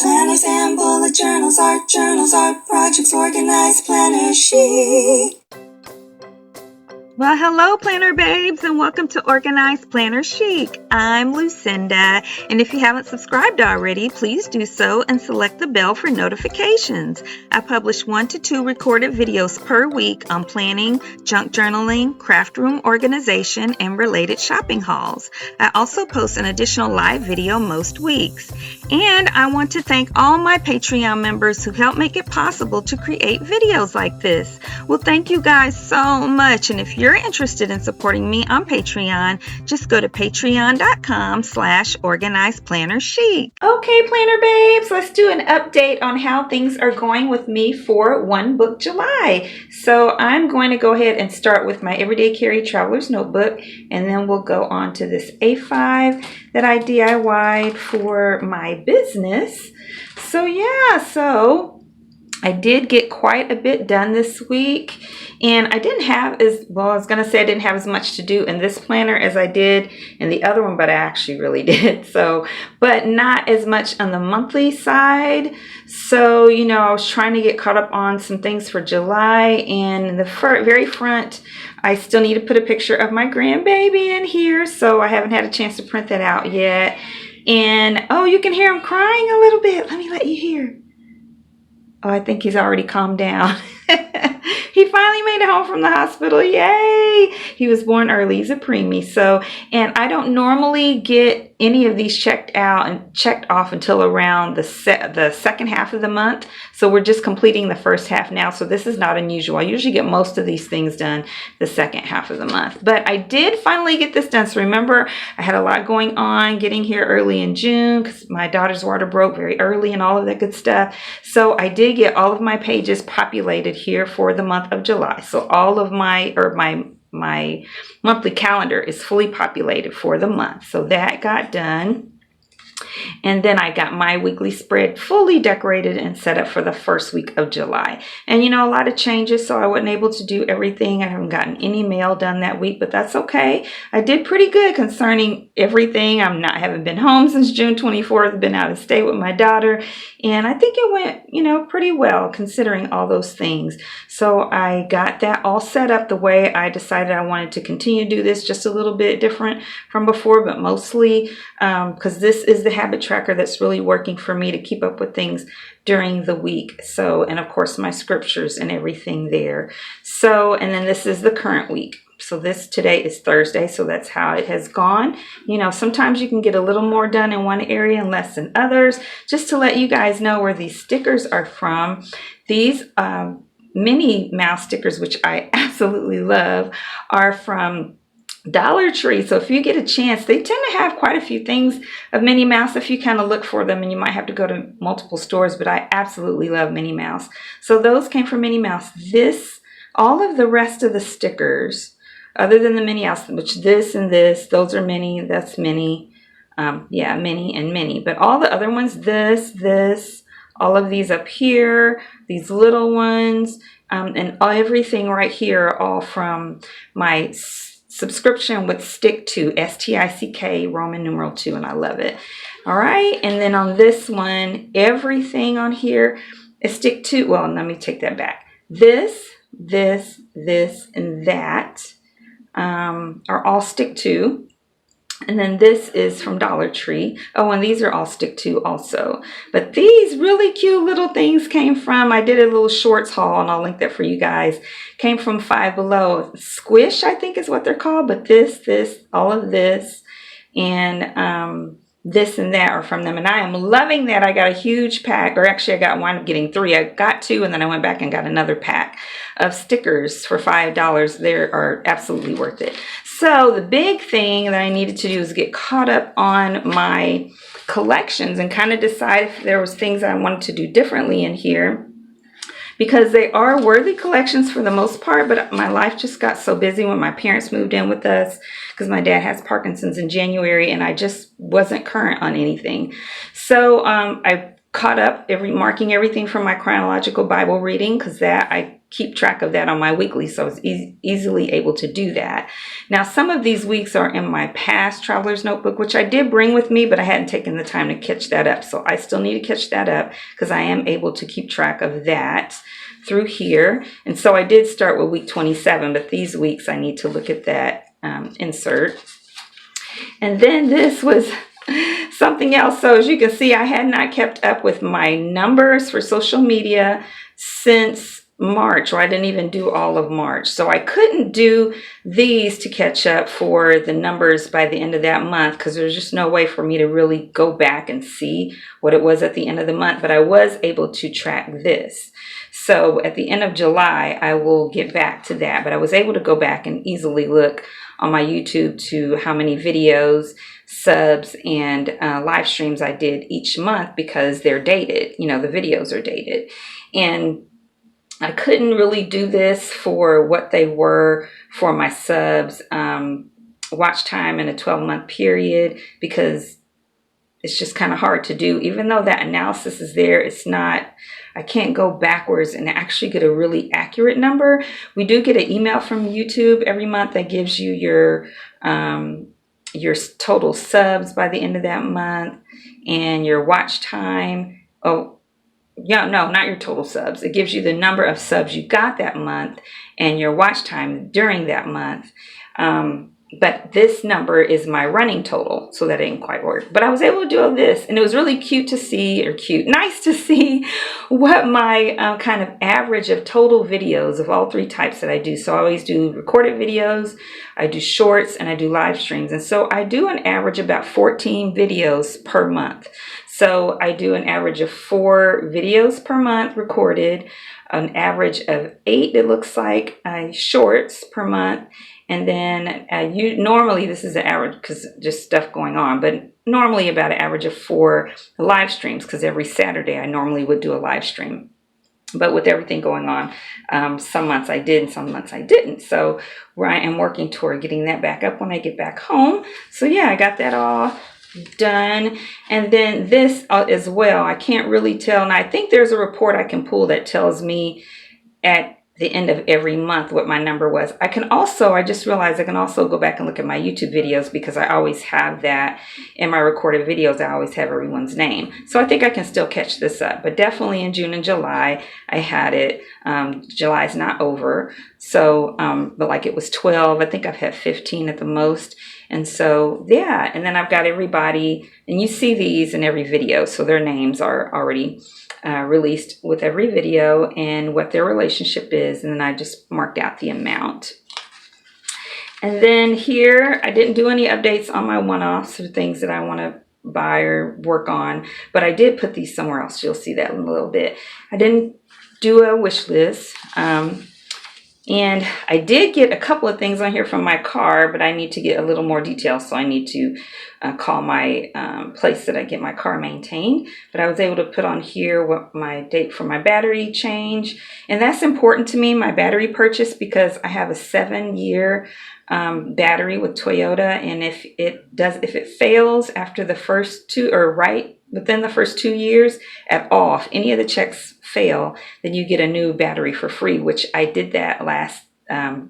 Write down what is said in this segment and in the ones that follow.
Planners and bullet journals, art projects, organized planner chic. Well, hello, Planner Babes, and welcome to Organized Planner Chic. I'm Lucinda, and if you haven't subscribed already, please do so and select the bell for notifications. I publish 1 to 2 recorded videos per week on planning, junk journaling, craft room organization, and related shopping hauls. I also post an additional live video most weeks. And I want to thank all my Patreon members who help make it possible to create videos like this. Well, thank you guys so much, and if you're interested in supporting me on Patreon, just go to patreon.com/organizedplannerchic. Okay, Planner Babes, let's do an update on how things are going with me for One Book July. So I'm going to go ahead and start with my Everyday Carry Traveler's Notebook, and then we'll go on to this A5 that I DIY'd for my business. So I did get quite a bit done this week, and I didn't have I didn't have as much to do in this planner as I did in the other one, but I actually really did. But not as much on the monthly side. So, I was trying to get caught up on some things for July, and in the very front, I still need to put a picture of my grandbaby in here, so I haven't had a chance to print that out yet. And, you can hear him crying a little bit. Let me let you hear. Oh, I think he's already calmed down. He finally made it home from the hospital. Yay! He was born early. He's a preemie. And I don't normally get any of these checked out and checked off until around the second half of the month. So we're just completing the first half now. So this is not unusual. I usually get most of these things done the second half of the month. But I did finally get this done. So remember, I had a lot going on getting here early in June because my daughter's water broke very early and all of that good stuff. So I did get all of my pages populated here for the month of July. So all of my monthly calendar is fully populated for the month. So that got done. And then I got my weekly spread fully decorated and set up for the first week of July. And a lot of changes, so I wasn't able to do everything. I haven't gotten any mail done that week, but that's okay. I did pretty good concerning everything. Haven't been home since June 24th, been out of state with my daughter. And I think it went, pretty well considering all those things. So I got that all set up the way I decided I wanted to continue to do this, just a little bit different from before, but mostly because this is the habit tracker that's really working for me to keep up with things during the week. And of course my scriptures and everything there. And then this is the current week. So today is Thursday, so that's how it has gone. Sometimes you can get a little more done in one area and less in others. Just to let you guys know where these stickers are from. These Minnie Mouse stickers, which I absolutely love, are from Dollar Tree. So if you get a chance, they tend to have quite a few things of Minnie Mouse if you kind of look for them, and you might have to go to multiple stores, but I absolutely love Minnie Mouse. So those came from Minnie Mouse. All of the rest of the stickers, other than the Minnie Mouse, which this and this, those are Minnie, that's Minnie, Minnie and Minnie. But all the other ones, this, all of these up here, these little ones, and everything right here are all from my subscription with Stick To, STICK, Roman numeral 2, and I love it. All right, and then on this one, everything on here is Stick To. Well, let me take that back. This, and that are all Stick To. And then this is from Dollar Tree. Oh, and these are all Stick To also. But these really cute little things came from, I did a little shorts haul, and I'll link that for you guys. Came from Five Below. Squish, I think is what they're called. But this, all of this, and this and that are from them. And I am loving that. I got a huge pack, or actually I wound up getting 3. I got 2, and then I went back and got another pack of stickers for $5. They are absolutely worth it. So the big thing that I needed to do is get caught up on my collections and kind of decide if there was things I wanted to do differently in here, because they are worthy collections for the most part, but my life just got so busy when my parents moved in with us, because my dad has Parkinson's in January, and I just wasn't current on anything. So I caught up marking everything from my chronological Bible reading, because that I keep track of that on my weekly, so I was easily able to do that. Now, some of these weeks are in my past traveler's notebook, which I did bring with me, but I hadn't taken the time to catch that up. So I still need to catch that up because I am able to keep track of that through here. And so I did start with week 27, but these weeks I need to look at that insert. And then this was something else. So as you can see, I had not kept up with my numbers for social media since March, or I didn't even do all of March. So I couldn't do these to catch up for the numbers by the end of that month because there's just no way for me to really go back and see what it was at the end of the month. But I was able to track this. So at the end of July, I will get back to that. But I was able to go back and easily look on my YouTube to how many videos, subs, and live streams I did each month because they're dated. You know, the videos are dated. And I couldn't really do this for what they were for my subs, watch time in a 12-month period, because it's just kind of hard to do. Even though that analysis is there, it's not, I can't go backwards and actually get a really accurate number. We do get an email from YouTube every month that gives you your total subs by the end of that month and your watch time. Oh, yeah, no, not your total subs. It gives you the number of subs you got that month and your watch time during that month. But this number is my running total, so that didn't quite work. But I was able to do all this, and it was really nice to see what my kind of average of total videos of all three types that I do. So I always do recorded videos, I do shorts, and I do live streams. And so I do an average about 14 videos per month. So I do an average of 4 videos per month recorded, an average of 8, it looks like, shorts per month. And then normally this is the average because just stuff going on, but normally about an average of 4 live streams because every Saturday I normally would do a live stream. But with everything going on, some months I did and some months I didn't. So I am working toward getting that back up when I get back home. So yeah, I got that all done. And then this as well, I can't really tell. And I think there's a report I can pull that tells me at the end of every month what my number was. I just realized I can also go back and look at my YouTube videos because I always have that in my recorded videos. I always have everyone's name. So I think I can still catch this up, but definitely in June and July, I had it. July's not over. So, but like it was 12, I think I've had 15 at the most. And so, yeah, and then I've got everybody, and you see these in every video. So their names are already released with every video and what their relationship is. And then I just marked out the amount. And then here, I didn't do any updates on my one-offs or things that I want to buy or work on, but I did put these somewhere else. You'll see that in a little bit. I didn't do a wish list. And I did get a couple of things on here from my car, but I need to get a little more detail. So I need to call my place that I get my car maintained. But I was able to put on here what my date for my battery change. And that's important to me, my battery purchase, because I have a 7-year battery with Toyota. And if it fails after the first 2 or within the first 2 years at all, if any of the checks fail, then you get a new battery for free, which I did that last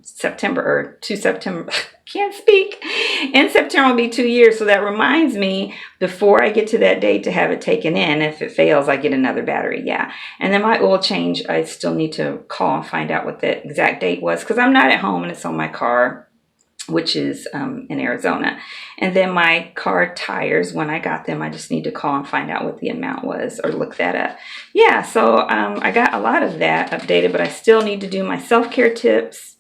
September or 2 September. Can't speak. In September will be 2 years. So that reminds me before I get to that date to have it taken in. If it fails, I get another battery. Yeah. And then my oil change, I still need to call and find out what the exact date was because I'm not at home and it's on my car, which is in Arizona. And then my car tires, when I got them, I just need to call and find out what the amount was or look that up. Yeah, so I got a lot of that updated, but I still need to do my self-care tips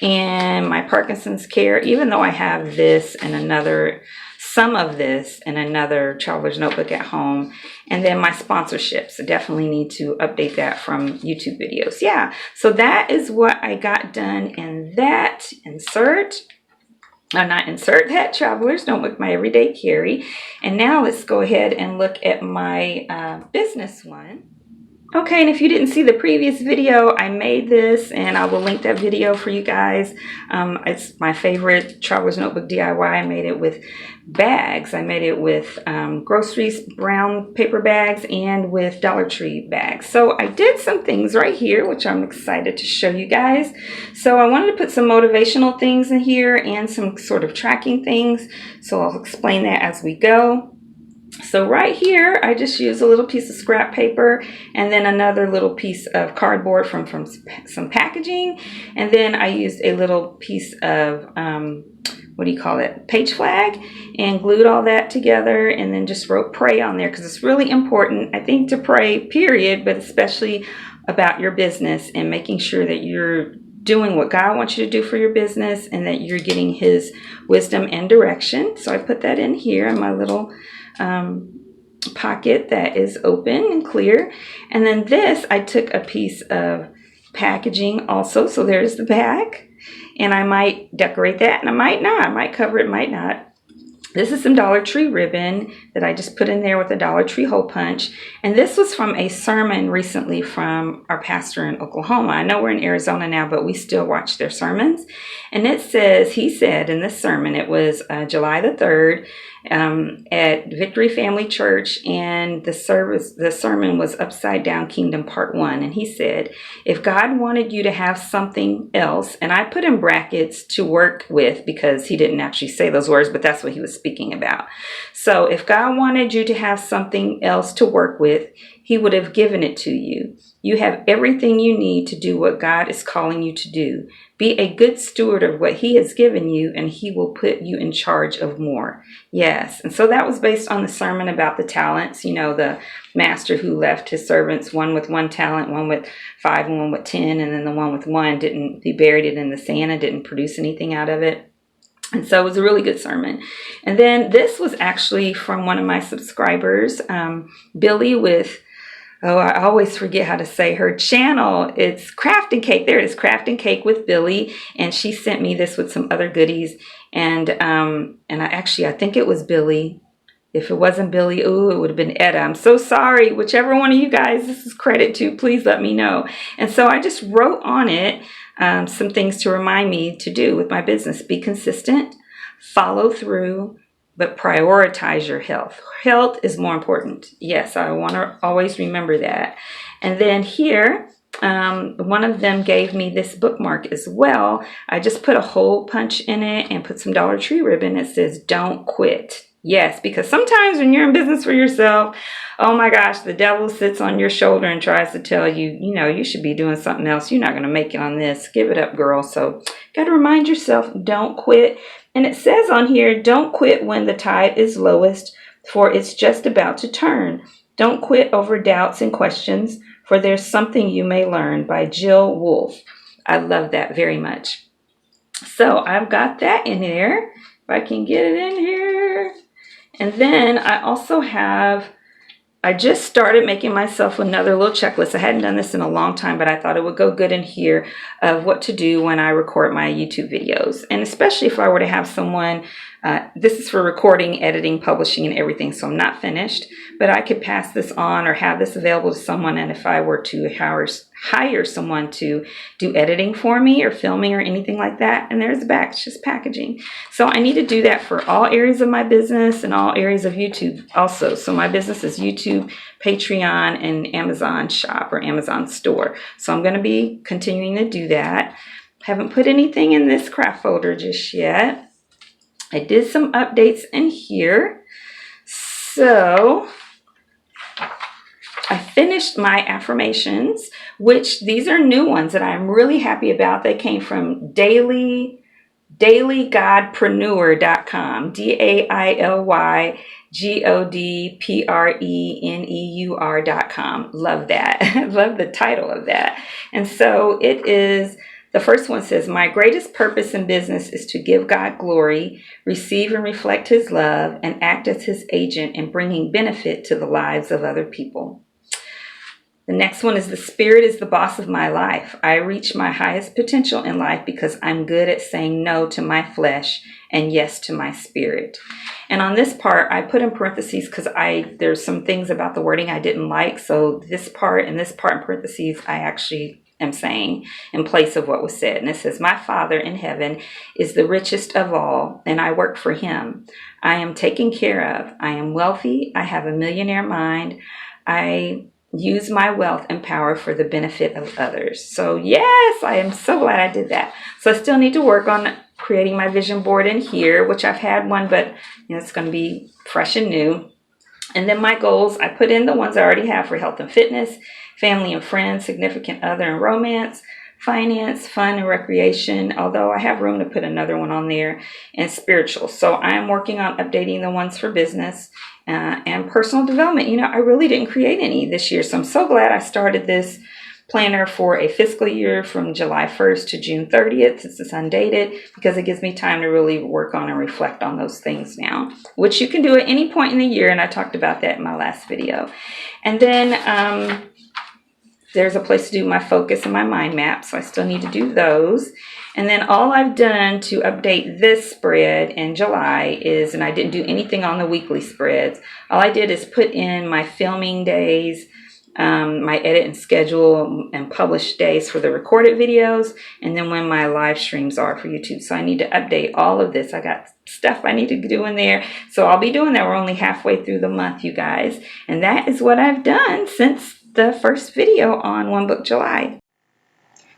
and my Parkinson's care, even though I have this and some of this in another traveler's notebook at home. And then my sponsorships. I definitely need to update that from YouTube videos. Yeah, so that is what I got done in that that traveler's notebook, my everyday carry. And now let's go ahead and look at my business one. Okay, and if you didn't see the previous video, I made this, and I will link that video for you guys. It's my favorite Traveler's Notebook DIY. I made it with bags. I made it with groceries, brown paper bags, and with Dollar Tree bags. So I did some things right here, which I'm excited to show you guys. So I wanted to put some motivational things in here and some sort of tracking things. So I'll explain that as we go. So right here, I just used a little piece of scrap paper and then another little piece of cardboard from some packaging. And then I used a little piece of, what do you call it, page flag, and glued all that together, and then just wrote pray on there because it's really important, I think, to pray, period, but especially about your business and making sure that you're doing what God wants you to do for your business and that you're getting His wisdom and direction. So I put that in here in my little pocket that is open and clear. And then this, I took a piece of packaging also. So there's the bag, and I might decorate that and I might not. I might cover it, might not. This is some Dollar Tree ribbon that I just put in there with a Dollar Tree hole punch. And this was from a sermon recently from our pastor in Oklahoma. I know we're in Arizona now, but we still watch their sermons. And it says, he said in this sermon, it was July the 3rd, at Victory Family Church, and the sermon was Upside Down Kingdom Part 1. And he said, if God wanted you to have something else, and I put in brackets, to work with, because he didn't actually say those words, but that's what he was speaking about. So if God wanted you to have something else to work with, He would have given it to you. You have everything you need to do what God is calling you to do. Be a good steward of what He has given you, and He will put you in charge of more. Yes. And so that was based on the sermon about the talents. You know, the master who left his servants, one with 1 talent, one with 5, and one with 10. And then the one with 1 he buried it in the sand and didn't produce anything out of it. And so it was a really good sermon. And then this was actually from one of my subscribers, Billy, with, I always forget how to say her channel. It's Craft and Cake. There it is, Craft and Cake with Billy. And she sent me this with some other goodies. And I think it was Billy. If it wasn't Billy, it would have been Etta. I'm so sorry. Whichever one of you guys this is credit to, please let me know. And so I just wrote on it some things to remind me to do with my business. Be consistent, follow through, but prioritize your health. Health is more important. Yes, I want to always remember that. And then here, one of them gave me this bookmark as well. I just put a hole punch in it and put some Dollar Tree ribbon that says, don't quit. Yes, because sometimes when you're in business for yourself, oh my gosh, the devil sits on your shoulder and tries to tell you, you should be doing something else. You're not going to make it on this. Give it up, girl. So got to remind yourself, don't quit. And it says on here, don't quit when the tide is lowest, for it's just about to turn. Don't quit over doubts and questions, for there's something you may learn, by Jill Wolfe. I love that very much. So I've got that in there. If I can get it in here. And then I just started making myself another little checklist. I hadn't done this in a long time, but I thought it would go good in here of what to do when I record my YouTube videos. And especially if I were to have someone, this is for recording, editing, publishing, and everything. So I'm not finished, but I could pass this on or have this available to someone. And if I were to hire someone to do editing for me or filming or anything like that, and there's the back, it's just packaging. So I need to do that for all areas of my business and all areas of YouTube also. So my business is YouTube, Patreon, and Amazon shop or Amazon store. So I'm going to be continuing to do that. Haven't put anything in this craft folder just yet. I did some updates in here. So I finished my affirmations, which these are new ones that I'm really happy about. They came from dailygodpreneur.com, DAILYGODPRENEUR.com. Love that. Love the title of that. And so it is. The first one says, my greatest purpose in business is to give God glory, receive and reflect His love, and act as His agent in bringing benefit to the lives of other people. The next one is the spirit is the boss of my life. I reach my highest potential in life because I'm good at saying no to my flesh and yes to my spirit. And on this part, I put in parentheses because there's some things about the wording I didn't like. So this part and this part in parentheses, I actually am saying in place of what was said. And it says, my Father in heaven is the richest of all, and I work for him. I am taken care of. I am wealthy. I have a millionaire mind. I use my wealth and power for the benefit of others. So yes, I am so glad I did that. So I still need to work on creating my vision board in here, which I've had one, but it's going to be fresh and new. And then my goals, I put in the ones I already have for health and fitness, family and friends, significant other and romance, finance, fun and recreation, although I have room to put another one on there, and spiritual. So I am working on updating the ones for business and personal development. I really didn't create any this year, so I'm so glad I started this planner for a fiscal year from July 1st to June 30th, since it's undated, because it gives me time to really work on and reflect on those things now, which you can do at any point in the year, and I talked about that in my last video. And then there's a place to do my focus and my mind map, so I still need to do those. And then all I've done to update this spread in July is, and I didn't do anything on the weekly spreads, all I did is put in my filming days, my edit and schedule and publish days for the recorded videos, and then when my live streams are for YouTube. So I need to update all of this. I got stuff I need to do in there, so I'll be doing that. We're only halfway through the month, you guys, and that is what I've done since the first video on One Book July.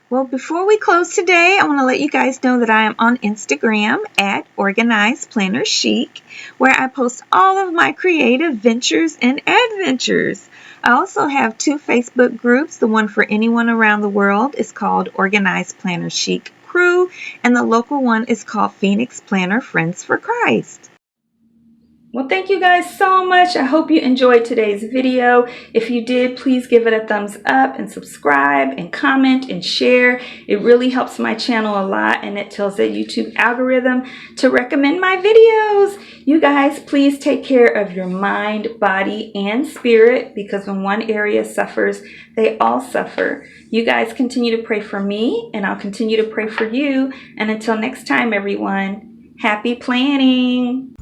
Well, before we close today, I want to let you guys know that I am on Instagram at Organized Planner Chic, where I post all of my creative ventures and adventures. I also have 2 Facebook groups. The one for anyone around the world is called Organized Planner Chic Crew, and the local one is called Phoenix Planner Friends for Christ. Well, thank you guys so much. I hope you enjoyed today's video. If you did, please give it a thumbs up and subscribe and comment and share. It really helps my channel a lot, and it tells the YouTube algorithm to recommend my videos. You guys, please take care of your mind, body, and spirit, because when one area suffers, they all suffer. You guys continue to pray for me, and I'll continue to pray for you. And until next time, everyone, happy planning.